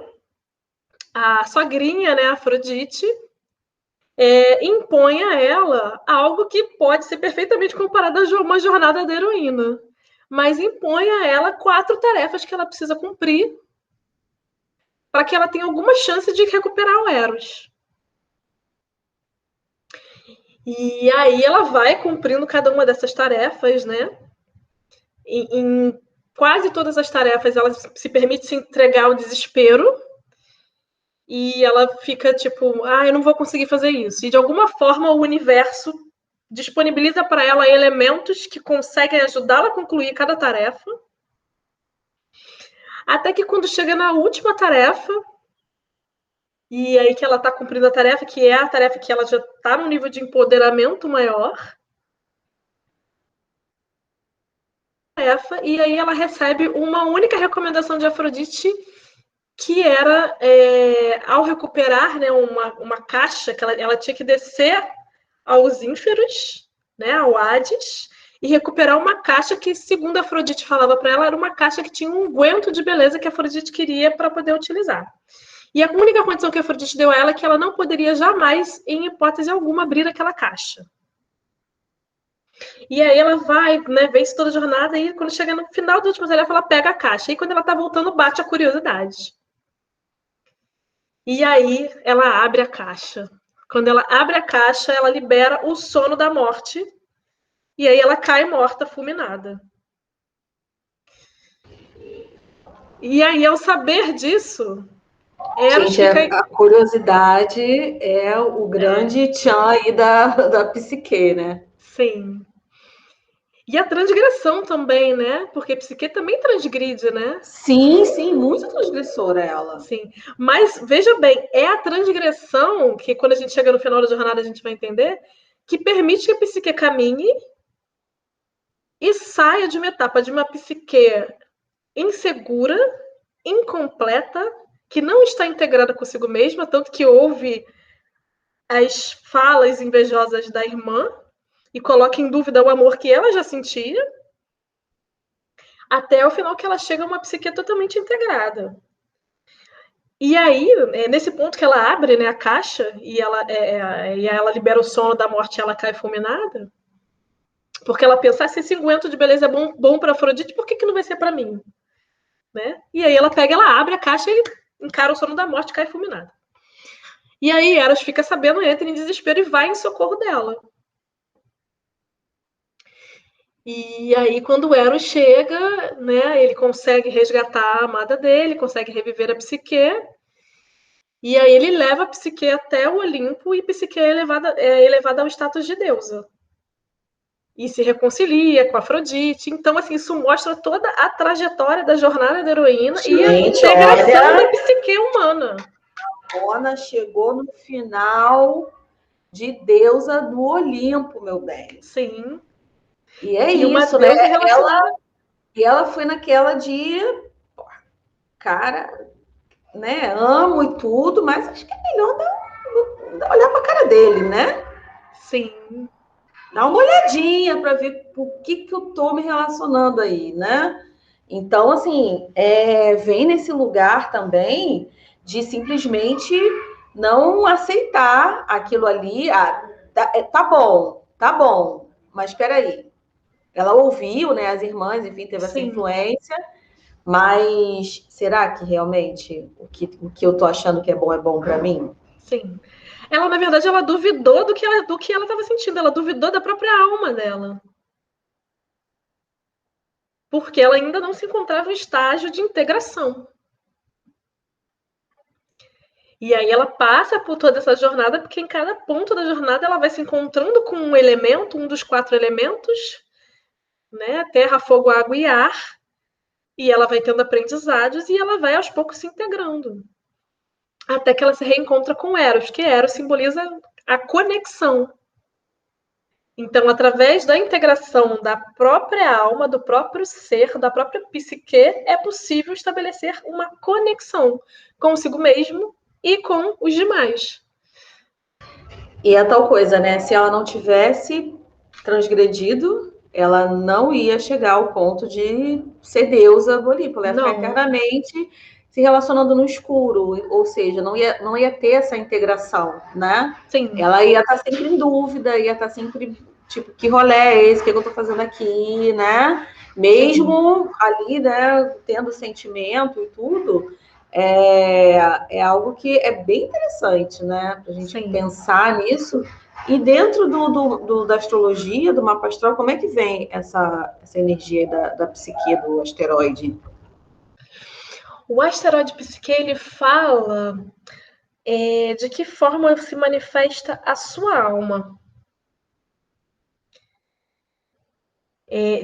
a sogrinha, né, Afrodite, impõe a ela algo que pode ser perfeitamente comparado a uma jornada da heroína, mas impõe a ela 4 tarefas que ela precisa cumprir para que ela tenha alguma chance de recuperar o Eros. E aí ela vai cumprindo cada uma dessas tarefas, né? Em quase todas as tarefas ela se permite se entregar ao desespero e ela fica tipo, eu não vou conseguir fazer isso. E de alguma forma o universo disponibiliza para ela elementos que conseguem ajudá-la a concluir cada tarefa. Até que quando chega na última tarefa, e aí que ela está cumprindo a tarefa, que é a tarefa que ela já está num nível de empoderamento maior, e aí ela recebe uma única recomendação de Afrodite, que era, ao recuperar, né, uma caixa, que ela tinha que descer aos ínferos, né, ao Hades, e recuperar uma caixa que, segundo a Afrodite falava para ela, era uma caixa que tinha um unguento de beleza que a Afrodite queria para poder utilizar. E a única condição que a Afrodite deu a ela é que ela não poderia jamais, em hipótese alguma, abrir aquela caixa. E aí ela vai, né, vence toda a jornada, e quando chega no final da última tarefa, ela pega a caixa. E quando ela tá voltando, bate a curiosidade. E aí ela abre a caixa. Quando ela abre a caixa, ela libera o sono da morte. E aí ela cai morta, fulminada. E aí, ao saber disso, Eros fica... A curiosidade é o grande tchan aí da psique, né? Sim. E a transgressão também, né? Porque Psique também transgride, né? Sim, sim, muito transgressora ela. Sim, mas veja bem, é a transgressão que quando a gente chega no final da jornada a gente vai entender, que permite que a Psique caminhe e saia de uma etapa de uma Psique insegura, incompleta, que não está integrada consigo mesma, tanto que houve as falas invejosas da irmã e coloca em dúvida o amor que ela já sentia, até o final que ela chega a uma psique totalmente integrada. E aí, nesse ponto que ela abre, né, a caixa e ela libera o sono da morte e ela cai fulminada, porque ela pensa, se esse unguento de beleza é bom para Afrodite, por que não vai ser para mim? Né? E aí ela abre a caixa e encara o sono da morte e cai fulminada. E aí Eros fica sabendo, entra em desespero e vai em socorro dela. E aí, quando o Eros chega, né, ele consegue resgatar a amada dele, consegue reviver a Psique, e aí ele leva a Psique até o Olimpo, e Psique é elevada ao status de deusa. E se reconcilia com Afrodite. Então, assim, isso mostra toda a trajetória da jornada da heroína. Gente, e a integração da psique humana. Ona chegou no final de deusa do Olimpo, meu bem. Sim. E é isso, né? Ela foi naquela de... Cara, né? Amo e tudo, mas acho que é melhor olhar para a cara dele, né? Sim. Dá uma olhadinha para ver por que eu tô me relacionando aí, né? Então, assim, vem nesse lugar também de simplesmente não aceitar aquilo ali. Tá bom, mas espera aí. Ela ouviu, né? As irmãs, enfim, teve essa influência. Mas será que realmente o que eu tô achando que é bom para mim? Sim. Ela, na verdade, ela duvidou do que ela estava sentindo. Ela duvidou da própria alma dela. Porque ela ainda não se encontrava em estágio de integração. E aí ela passa por toda essa jornada, porque em cada ponto da jornada ela vai se encontrando com um elemento, um dos 4 elementos, né? Terra, fogo, água e ar. E ela vai tendo aprendizados e ela vai aos poucos se integrando. Até que ela se reencontra com Eros, que Eros simboliza a conexão. Então, através da integração da própria alma, do próprio ser, da própria psique, é possível estabelecer uma conexão consigo mesmo e com os demais. E é tal coisa, né? Se ela não tivesse transgredido, ela não ia chegar ao ponto de ser deusa do Olimpo. Ela ia ficar eternamente se relacionando no escuro, ou seja, não ia ter essa integração, né? Sim. Ela ia estar sempre em dúvida, ia estar sempre, tipo, que rolê é esse? O que eu estou fazendo aqui, né? Mesmo ali, né, tendo sentimento e tudo, é algo que é bem interessante, né? Para a gente pensar nisso. E dentro da astrologia, do mapa astral, como é que vem essa energia da psique do asteroide? O asteroide Psique, ele fala de que forma se manifesta a sua alma.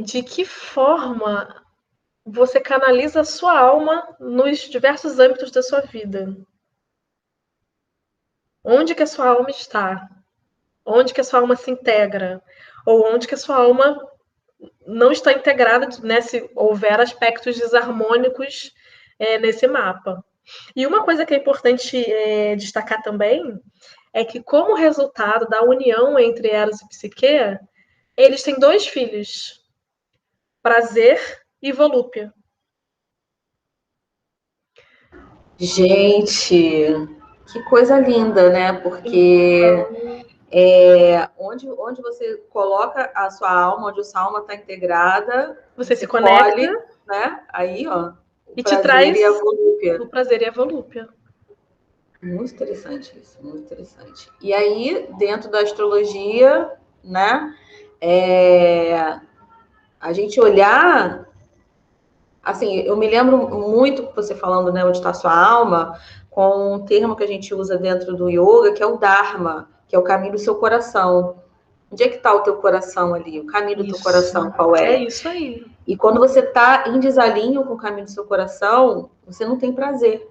De que forma você canaliza a sua alma nos diversos âmbitos da sua vida. Onde que a sua alma está? Onde que a sua alma se integra? Ou onde que a sua alma não está integrada, né, se houver aspectos desarmônicos nesse mapa. E uma coisa que é importante destacar também é que, como resultado da união entre Eros e Psique, eles têm 2 filhos, Prazer e Volúpia. Gente, que coisa linda, né? Porque onde você coloca a sua alma, onde a sua alma está integrada, você se conecta, colhe, né? Aí, ó, e te traz e a volúpia. O prazer e a volúpia. Muito interessante isso, muito interessante. E aí, dentro da astrologia, né? A gente olhar, assim, eu me lembro muito você falando, né, onde está a sua alma, com um termo que a gente usa dentro do yoga, que é o Dharma, que é o caminho do seu coração. Onde é que está o teu coração ali? O caminho do teu coração, qual é? É isso aí. E quando você está em desalinho com o caminho do seu coração, você não tem prazer.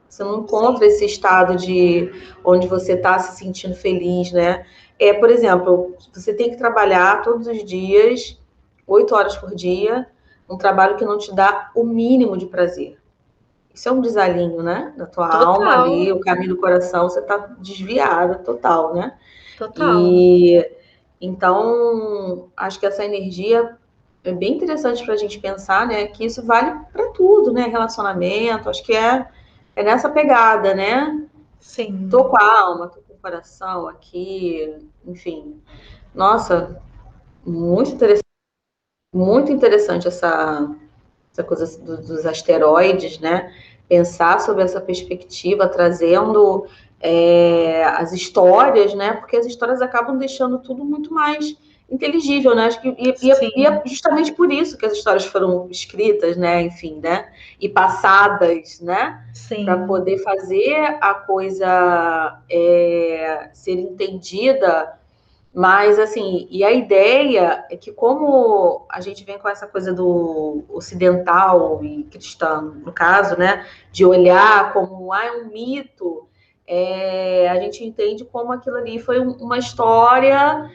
Você não encontra esse estado de onde você está se sentindo feliz, né? Por exemplo, você tem que trabalhar todos os dias, 8 horas por dia, um trabalho que não te dá o mínimo de prazer. Isso é um desalinho, né? Da tua alma ali, o caminho do coração, você está desviada total, né? Total. E então, acho que essa energia é bem interessante para a gente pensar, né? Que isso vale para tudo, né? Relacionamento, acho que é nessa pegada, né? Sim. Tô com a alma, tô com o coração aqui, enfim. Nossa, muito interessante essa coisa dos asteroides, né? Pensar sobre essa perspectiva, trazendo as histórias, né? Porque as histórias acabam deixando tudo muito mais inteligível, né? Acho que e é justamente por isso que as histórias foram escritas, né? Enfim, né? E passadas, né? Para poder fazer a coisa ser entendida. Mas, assim, e a ideia é que, como a gente vem com essa coisa do ocidental e cristão, no caso, né, de olhar como um mito, a gente entende como aquilo ali foi uma história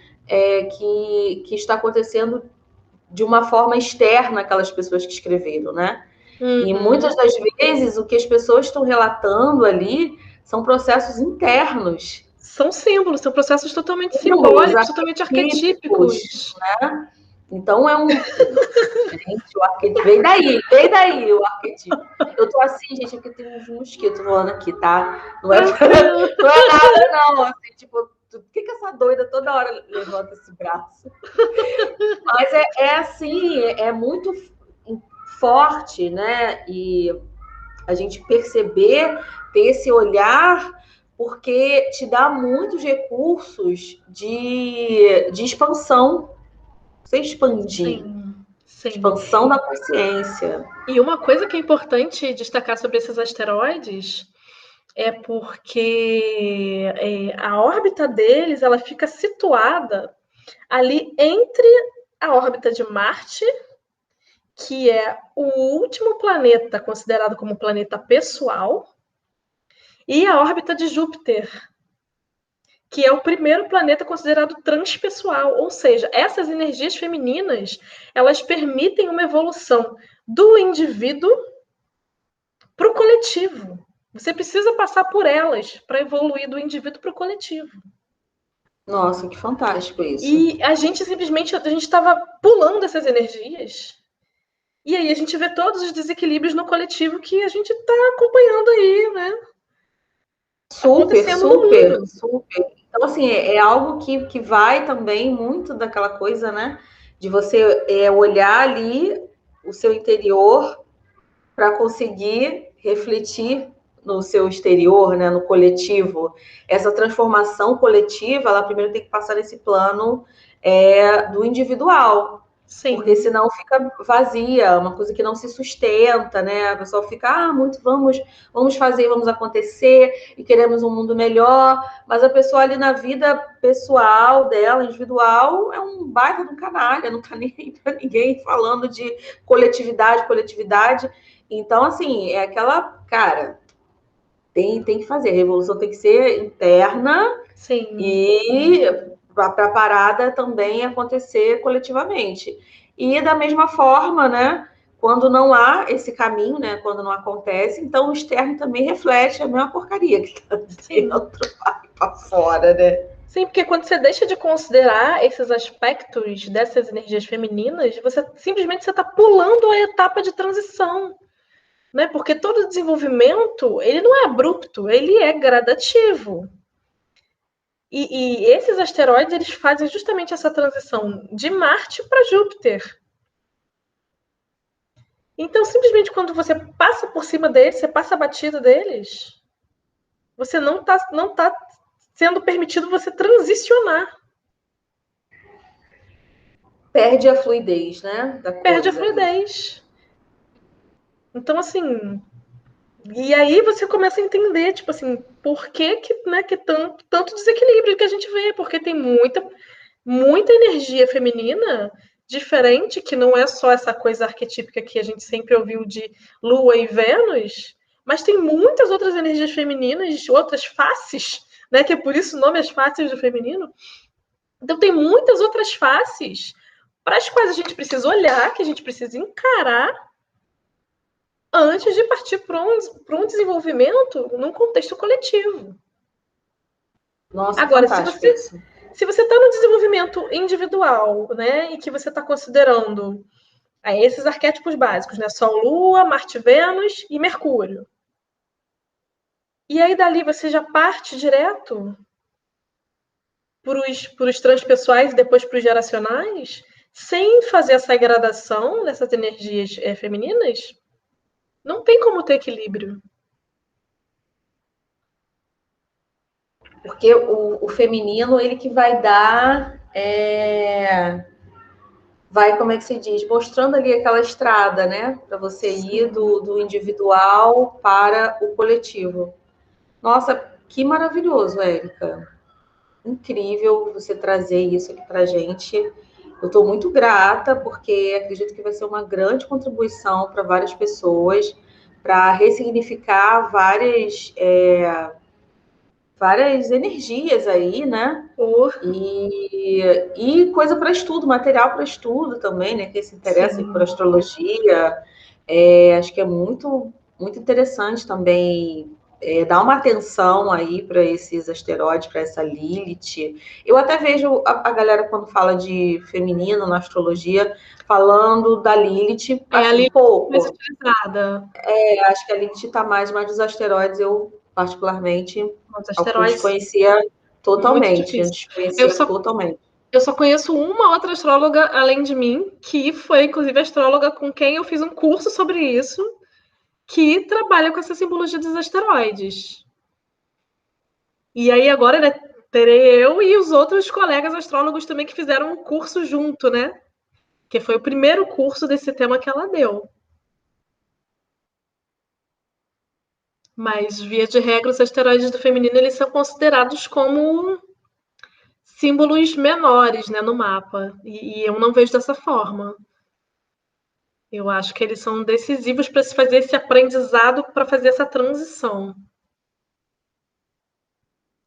que está acontecendo de uma forma externa àquelas pessoas que escreveram, né? E muitas das vezes o que as pessoas estão relatando ali são processos internos. São símbolos, são processos totalmente simbólicos, totalmente arquetípicos. Né? Então gente, o arquétipo. Vem daí o arquétipo. Eu tô assim, gente, porque tem uns mosquitos voando aqui, tá? Não é nada, não. Assim, tipo, por que essa doida toda hora levanta esse braço? Mas assim, é muito forte, né? E a gente perceber, ter esse olhar, porque te dá muitos recursos de expansão. Você expandir. Sim. Expansão da consciência. E uma coisa que é importante destacar sobre esses asteroides é porque a órbita deles ela fica situada ali entre a órbita de Marte, que é o último planeta considerado como planeta pessoal, e a órbita de Júpiter, que é o primeiro planeta considerado transpessoal, ou seja, essas energias femininas, elas permitem uma evolução do indivíduo para o coletivo. Você precisa passar por elas para evoluir do indivíduo para o coletivo. Nossa, que fantástico isso. E a gente simplesmente estava pulando essas energias E aí a gente vê todos os desequilíbrios no coletivo que a gente está acompanhando aí, né? Super, Acontecendo no super, mundo. super. Então, assim, é algo que vai também muito daquela coisa, né? De você olhar ali o seu interior para conseguir refletir no seu exterior, né, no coletivo. Essa transformação coletiva, ela primeiro tem que passar nesse plano do individual, porque Sim. senão fica vazia, uma coisa que não se sustenta, né? A pessoa fica, muito vamos fazer, vamos acontecer e queremos um mundo melhor, mas a pessoa ali na vida pessoal dela, individual, é um baita de um canalha, não tá nem aí para ninguém falando de coletividade. Então, assim, é aquela, cara, tem que fazer, a revolução tem que ser interna Sim. e para a parada também acontecer coletivamente. E da mesma forma, né, quando não há esse caminho, né, quando não acontece, então o externo também reflete a mesma porcaria que está dentro, vai para fora, né? Sim, porque quando você deixa de considerar esses aspectos dessas energias femininas, você simplesmente está pulando a etapa de transição, né? Porque todo desenvolvimento, ele não é abrupto, ele é gradativo. E esses asteroides, eles fazem justamente essa transição de Marte para Júpiter. Então, simplesmente quando você passa por cima deles, você passa batido deles, você não tá sendo permitido você transicionar. Perde a fluidez, né, da Perde a coisa ali. fluidez. Então, assim, e aí você começa a entender, tipo assim, por que, né, que tanto desequilíbrio que a gente vê, porque tem muita energia feminina diferente, que não é só essa coisa arquetípica que a gente sempre ouviu de Lua e Vênus, mas tem muitas outras energias femininas, outras faces, né, que é por isso o nome As Faces do Feminino. Então tem muitas outras faces para as quais a gente precisa olhar, que a gente precisa encarar antes de partir para um desenvolvimento num contexto coletivo. Nossa, Agora, se fantástico você isso. se você está no desenvolvimento individual, né, e que você está considerando esses arquétipos básicos, né, Sol, Lua, Marte, Vênus e Mercúrio, e aí dali você já parte direto para os transpessoais e depois para os geracionais, sem fazer essa gradação dessas energias femininas, não tem como ter equilíbrio. Porque o feminino, ele que vai dar, vai, como é que se diz, mostrando ali aquela estrada, né? Para você ir Sim. do individual para o coletivo. Nossa, que maravilhoso, Érica. Incrível você trazer isso aqui para gente. Eu estou muito grata, porque acredito que vai ser uma grande contribuição para várias pessoas, para ressignificar várias energias aí, né? Por, E coisa para estudo, material para estudo também, né? Quem se interessa por sim. astrologia, acho que é muito, muito interessante também dar uma atenção aí para esses asteroides, para essa Lilith. Eu até vejo a galera quando fala de feminino na astrologia, falando da Lilith, É a assim, linha mais pouco. utilizada. Acho que a Lilith está mais, mas dos asteroides eu, particularmente, Os é o que eu asteroides, desconhecia muito totalmente. Eu difícil. Eu desconhecia só, totalmente. eu só conheço uma outra astróloga além de mim, que foi, inclusive, a astróloga com quem eu fiz um curso sobre isso, que trabalha com essa simbologia dos asteroides. E aí agora, né, terei eu e os outros colegas astrólogos também que fizeram um curso junto, né? Que foi o primeiro curso desse tema que ela deu. Mas, via de regra, os asteroides do feminino eles são considerados como símbolos menores, né, no mapa. E eu não vejo dessa forma. Eu acho que eles são decisivos para se fazer esse aprendizado, para fazer essa transição.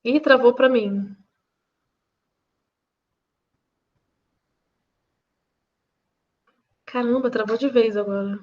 Ih, travou para mim. Caramba, travou de vez agora.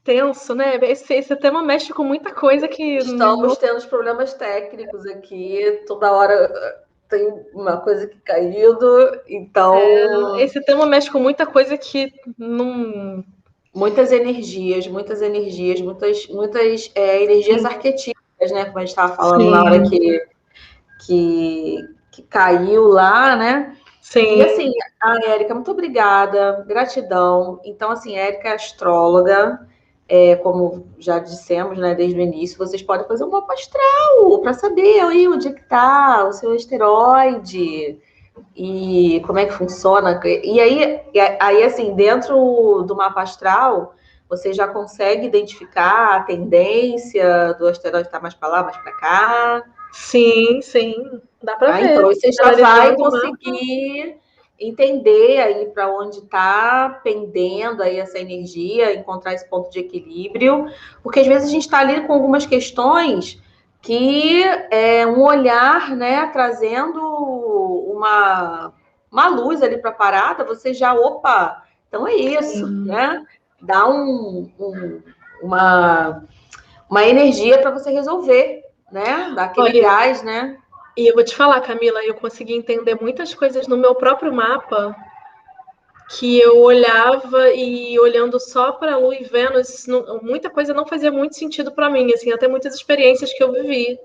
tenso, né? Esse tema mexe com muita coisa que... Estamos tendo problemas técnicos aqui, toda hora tem uma coisa que caindo, então... Esse tema mexe com muita coisa que não... Muitas energias, muitas energias arquetípicas, né? Como a gente estava falando na hora que caiu lá, né? Sim. E assim, a Érica, muito obrigada, gratidão. Então, assim, a Érica é astróloga, como já dissemos, né, desde o início, vocês podem fazer um mapa astral para saber aí onde é que está o seu asteroide e como é que funciona. E aí, assim, dentro do mapa astral, você já consegue identificar a tendência do asteroide estar mais para lá, mais para cá. Sim, dá para ver. Então, você já vai conseguir entender aí para onde está pendendo aí essa energia, encontrar esse ponto de equilíbrio, porque às vezes a gente está ali com algumas questões que é um olhar, né, trazendo uma luz ali para a parada, você já, opa, então é isso, né? Dá uma energia para você resolver, né? Dá aquele gás, né? E eu vou te falar, Camila, eu consegui entender muitas coisas no meu próprio mapa que eu olhava e olhando só para a Lua e Vênus, muita coisa não fazia muito sentido para mim, assim, até muitas experiências que eu vivi.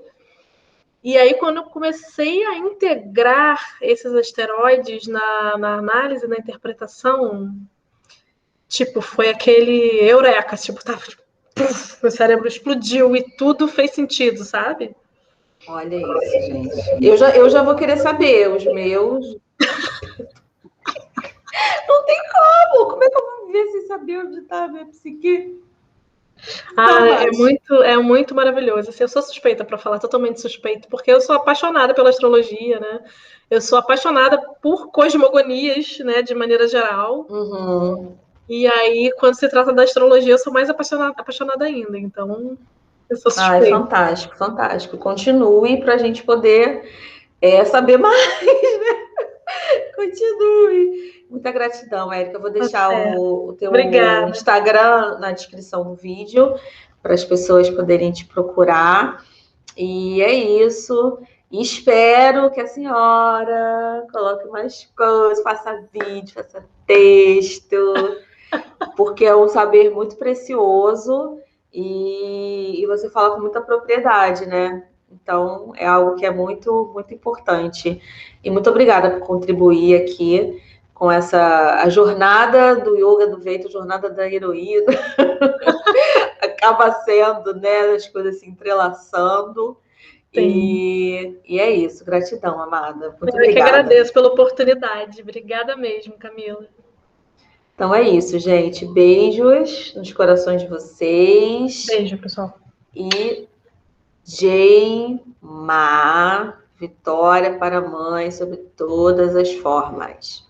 E aí, quando eu comecei a integrar esses asteroides na análise, na interpretação, tipo, foi aquele eureka, tipo, tava, puff, meu cérebro explodiu e tudo fez sentido, sabe? Olha isso, gente. Eu já vou querer saber os meus. Não tem como! Como é que eu vou viver sem saber onde está a minha psique? É muito maravilhoso. Assim, eu sou suspeita para falar, totalmente suspeita, porque eu sou apaixonada pela astrologia, né? Eu sou apaixonada por cosmogonias, né, de maneira geral. Uhum. E aí, quando se trata da astrologia, eu sou mais apaixonada ainda. Então, eu sou suspeita. Ai, fantástico, fantástico. Continue para a gente poder saber mais, né? Continue. Muita gratidão, Érica. Eu vou deixar o teu Instagram na descrição do vídeo para as pessoas poderem te procurar. E é isso. E espero que a senhora coloque mais coisas, faça vídeo, faça texto, porque é um saber muito precioso e você fala com muita propriedade, né? Então, é algo que é muito, muito importante. E muito obrigada por contribuir aqui com a jornada do yoga do Veito, a jornada da heroína. Acaba sendo, né, as coisas se entrelaçando. E é isso. Gratidão, amada. Muito obrigada. Eu que agradeço pela oportunidade. Obrigada mesmo, Camila. Então é isso, gente. Beijos nos corações de vocês. Beijo, pessoal. E Jai Ma, vitória para a mãe sobre todas as formas.